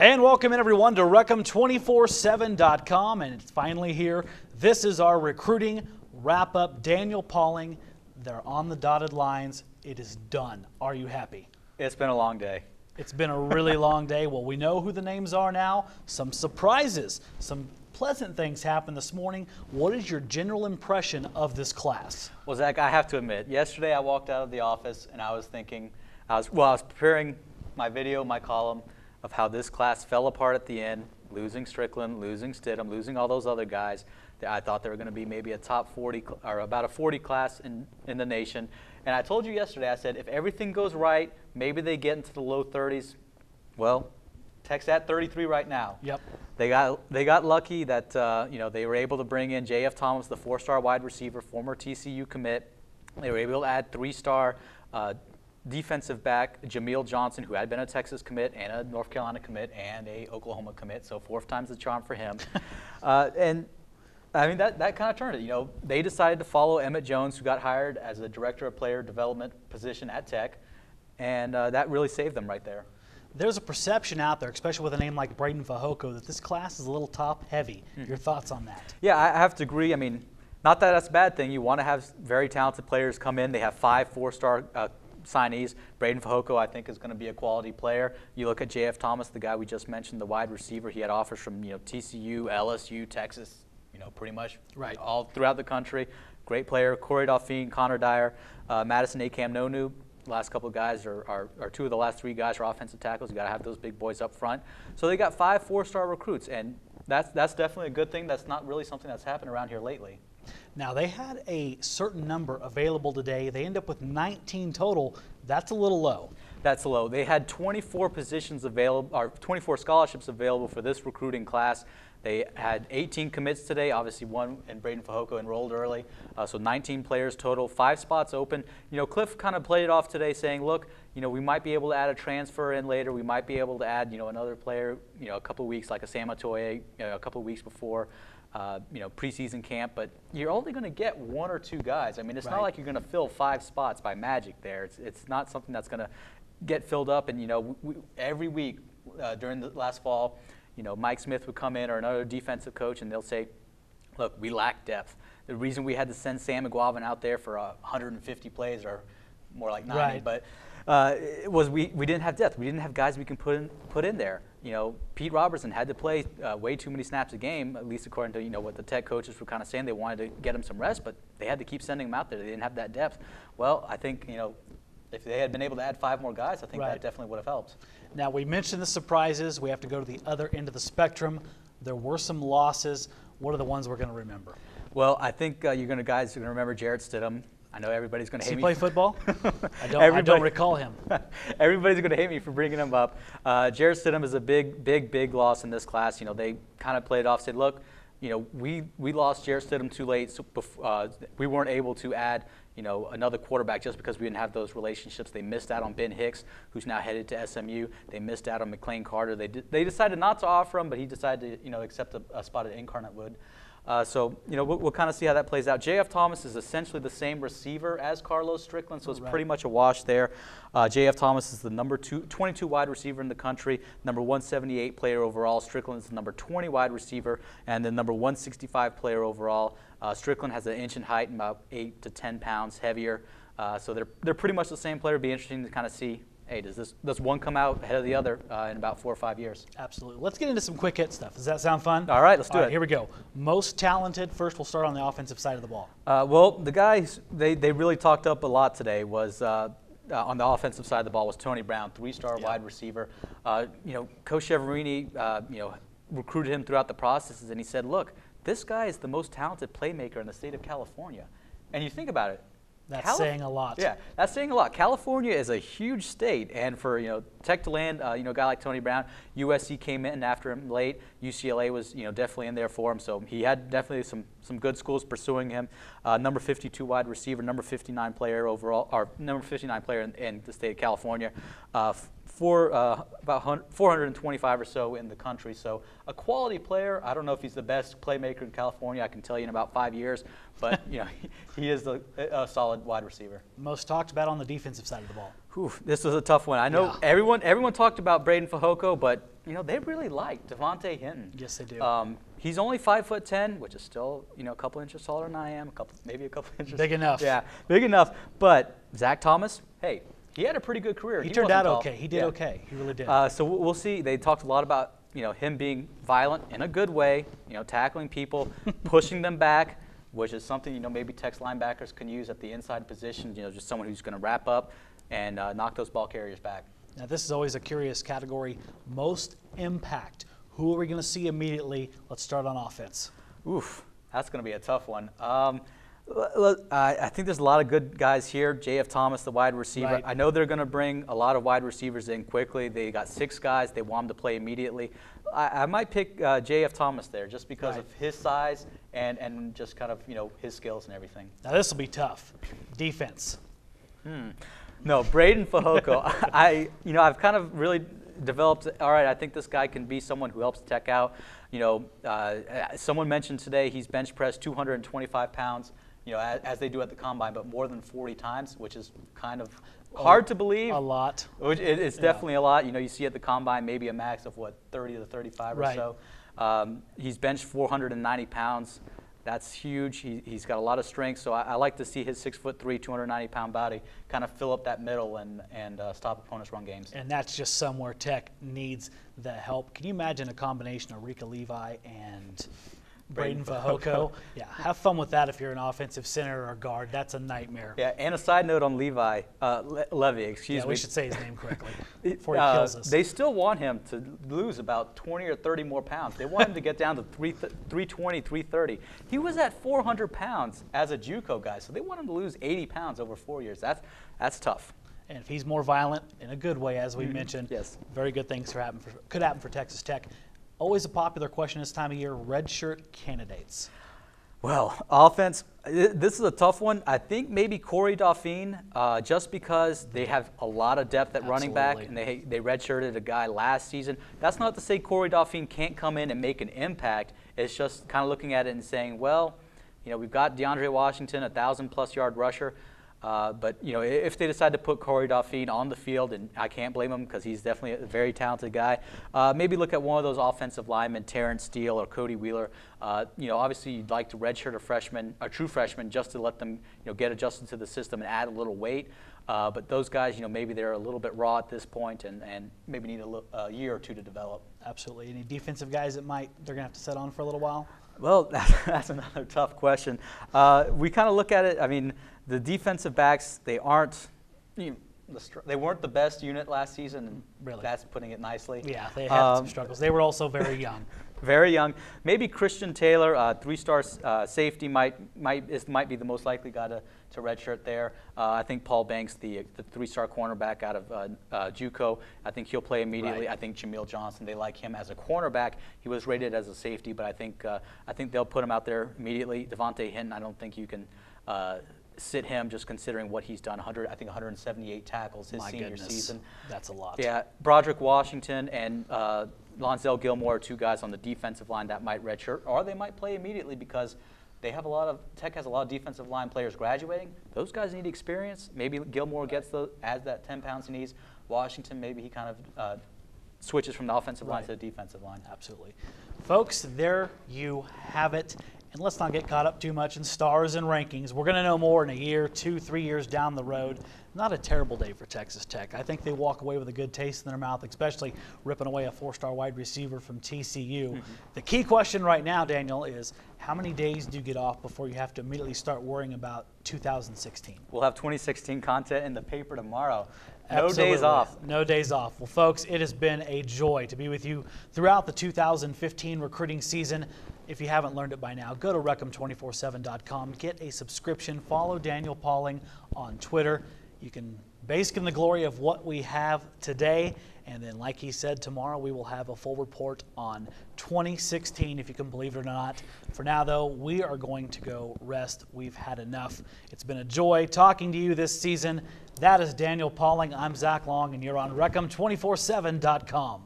And welcome in everyone to Reckham247.com, and it's finally here. This is our recruiting wrap-up. Daniel Pauling, they're on the dotted lines. It is done. Are you happy? It's been a long day. It's been a really long day. Well, we know who the names are now. Some surprises, some pleasant things happened this morning. What is your general impression of this class? Well, Zach, I have to admit, yesterday I walked out of the office and I was thinking, I was preparing my video, my column, of how this class fell apart at the end, losing Strickland, losing Stidham, losing all those other guys. I thought they were going to be maybe a top 40 or about a 40 class in the nation. And I told you yesterday, I said, if everything goes right, maybe they get into the low 30s. Well, Tech's at 33 right now. Yep. They got lucky that they were able to bring in J.F. Thomas, the 4-star wide receiver, former TCU commit. They were able to add 3-star defensive back Jameel Johnson, who had been a Texas commit and a North Carolina commit and a Oklahoma commit, so 4th time's the charm for him. And I mean, that kind of turned it. They decided to follow Emmett Jones, who got hired as the director of player development position at Tech, and that really saved them right there. There's a perception out there, especially with a name like Braden Fehoko, that this class is a little top heavy. Your thoughts on that? Yeah, I have to agree. I mean, not that that's a bad thing. You want to have very talented players come in. They have 5 4-star signees. Braden Fehoko, I think, is going to be a quality player. You look at J.F. Thomas, the guy we just mentioned, the wide receiver. He had offers from TCU, LSU, Texas, pretty much all throughout the country. Great player. Corey Dauphine, Connor Dyer, Madison Akam-Nonu. Last couple of guys are 2 of the last 3 guys are offensive tackles. You got to have those big boys up front. So they got 5 4-star recruits, and that's definitely a good thing. That's not really something that's happened around here lately. Now, they had a certain number available today. They end up with 19 total. That's a little low. That's low. They had 24 positions available, or 24 scholarships available for this recruiting class. They had 18 commits today. Obviously, one and Braden Fehoko enrolled early, so 19 players total, 5 spots open. Cliff kind of played it off today, saying, "Look, we might be able to add a transfer in later. We might be able to add, another player, a couple of weeks, like a Sam Atoye, a couple of weeks before." Preseason camp, but you're only going to get 1 or 2 guys. I mean, it's not like you're going to fill 5 spots by magic there. It's not something that's going to get filled up. And, every week during the last fall, Mike Smith would come in or another defensive coach, and they'll say, look, we lack depth. The reason we had to send Sam McGuavin out there for 150 plays, or more like 90, but was we didn't have depth. We didn't have guys we can put in there. Pete Robertson had to play way too many snaps a game, at least according to what the Tech coaches were kind of saying. They wanted to get him some rest, but they had to keep sending him out there. They didn't have that depth. Well, I think if they had been able to add 5 more guys, I think that definitely would have helped. Now, we mentioned the surprises. We have to go to the other end of the spectrum. There were some losses. What are the ones we're going to remember? Well, I think guys are going to remember Jarrett Stidham. I know everybody's going to hate me. Does he play football? I don't recall him. Everybody's going to hate me for bringing him up. Jarrett Stidham is a big loss in this class. They kind of played it off, said, look, we lost Jarrett Stidham too late. So we weren't able to add another quarterback just because we didn't have those relationships. They missed out on Ben Hicks, who's now headed to SMU. They missed out on McLean Carter. They decided not to offer him, but he decided to accept a spot at Incarnate Wood. So we'll kind of see how that plays out. J.F. Thomas is essentially the same receiver as Carlos Strickland, so it's pretty much a wash there. J.F. Thomas is the number 22 wide receiver in the country, number 178 player overall. Strickland is the number 20 wide receiver, and the number 165 player overall. Strickland has an inch in height and about 8 to 10 pounds heavier. So they're pretty much the same player. It'll be interesting to kind of see, hey, does one come out ahead of the other in about 4 or 5 years? Absolutely. Let's get into some quick hit stuff. Does that sound fun? All right, let's do it. Here we go. Most talented. First, we'll start on the offensive side of the ball. Well, the guys they really talked up a lot today was on the offensive side of the ball was Tony Brown, 3-star wide receiver. Coach Cheverini, recruited him throughout the processes, and he said, look, this guy is the most talented playmaker in the state of California. And you think about it. That's saying a lot. Yeah, that's saying a lot. California is a huge state, and for Tech to land, a guy like Tony Brown, USC came in after him late. UCLA was definitely in there for him, so he had definitely some good schools pursuing him. Number 52 wide receiver, number 59 player overall, or number 59 player in the state of California. About 425 or so in the country. So a quality player. I don't know if he's the best playmaker in California. I can tell you in about 5 years, but he is a solid wide receiver. Most talked about on the defensive side of the ball. This was a tough one. I know everyone talked about Braden Fehoko, but they really like Devontae Hinton. Yes, they do. He's only 5'10", which is still, a couple inches taller than I am, maybe a couple inches. Big enough. Yeah, big enough. But Zach Thomas, hey, he had a pretty good career. He turned out okay. He did okay. He really did. So we'll see. They talked a lot about, him being violent in a good way, tackling people, pushing them back, which is something, maybe Tech's linebackers can use at the inside position, just someone who's going to wrap up and knock those ball carriers back. Now, this is always a curious category. Most impact. Who are we going to see immediately? Let's start on offense. Oof, that's going to be a tough one. I think there's a lot of good guys here. J.F. Thomas, the wide receiver. Right. I know they're going to bring a lot of wide receivers in quickly. They got 6 guys. They want them to play immediately. I might pick J.F. Thomas there just because of his size and just kind of, his skills and everything. Now, this will be tough. Defense. No, Braden Fehoko. I've kind of really developed, all right, I think this guy can be someone who helps Tech out. Someone mentioned today he's bench pressed 225 pounds, as they do at the combine, but more than 40 times, which is kind of hard to believe. A lot. It's definitely a lot. You see at the combine maybe a max of, 30 to 35 or so. He's benched 490 pounds. That's huge. He's got a lot of strength, so I like to see his 6'3", 290-pound body kind of fill up that middle and stop opponents' run games. And that's just somewhere Tech needs the help. Can you imagine a combination of Rika Levi and Braden Fehoko? Yeah, have fun with that if you're an offensive center or guard. That's a nightmare. Yeah, and a side note on Levy, excuse me. We should say his name correctly before he kills us. They still want him to lose about 20 or 30 more pounds. They want him to get down to 320, 330. He was at 400 pounds as a JUCO guy, so they want him to lose 80 pounds over 4 years. That's tough. And if he's more violent in a good way, as we mentioned, yes, very good things could happen for Texas Tech. Always a popular question this time of year, redshirt candidates. Well, offense, this is a tough one. I think maybe Corey Dauphine, just because they have a lot of depth at running back, and they redshirted a guy last season. That's not to say Corey Dauphine can't come in and make an impact. It's just kind of looking at it and saying, well, we've got DeAndre Washington, 1,000-plus yard rusher. But, if they decide to put Corey Dauphine on the field, and I can't blame him because he's definitely a very talented guy, maybe look at one of those offensive linemen, Terrence Steele or Cody Wheeler. Obviously you'd like to redshirt a true freshman just to let them, get adjusted to the system and add a little weight. But those guys, maybe they're a little bit raw at this point and maybe need a year or two to develop. Absolutely. Any defensive guys that they're going to have to sit on for a little while? Well, that's another tough question. We kind of look at it, the defensive backs, they weren't the best unit last season, and really, that's putting it nicely. Yeah, they had some struggles. They were also very young. Very young. Maybe Christian Taylor, 3-star safety, might be the most likely guy to redshirt there. I think Paul Banks, the 3-star cornerback out of JUCO, I think he'll play immediately. I think Jameel Johnson, they like him as a cornerback. He was rated as a safety, but I think they'll put him out there immediately. Devontae Hinton, I don't think you can sit him just considering what he's done. I think 178 tackles his senior season. That's a lot. Yeah, Broderick Washington and Lonzel Gilmore are 2 guys on the defensive line that might redshirt, or they might play immediately because Tech has a lot of defensive line players graduating. Those guys need experience. Maybe Gilmore adds that 10 pounds he needs. Washington, maybe he kind of switches from the offensive line to the defensive line. Absolutely. Folks, there you have it. And let's not get caught up too much in stars and rankings. We're going to know more in a year, 2, 3 years down the road. Not a terrible day for Texas Tech. I think they walk away with a good taste in their mouth, especially ripping away a 4-star wide receiver from TCU. The key question right now, Daniel, is how many days do you get off before you have to immediately start worrying about 2016? We'll have 2016 content in the paper tomorrow. Absolutely. No days off. No days off. Well, folks, it has been a joy to be with you throughout the 2015 recruiting season. If you haven't learned it by now, go to Recom247.com, get a subscription, follow Daniel Pauling on Twitter. You can bask in the glory of what we have today, and then like he said, tomorrow we will have a full report on 2016, if you can believe it or not. For now, though, we are going to go rest. We've had enough. It's been a joy talking to you this season. That is Daniel Pauling. I'm Zach Long, and you're on Recom247.com.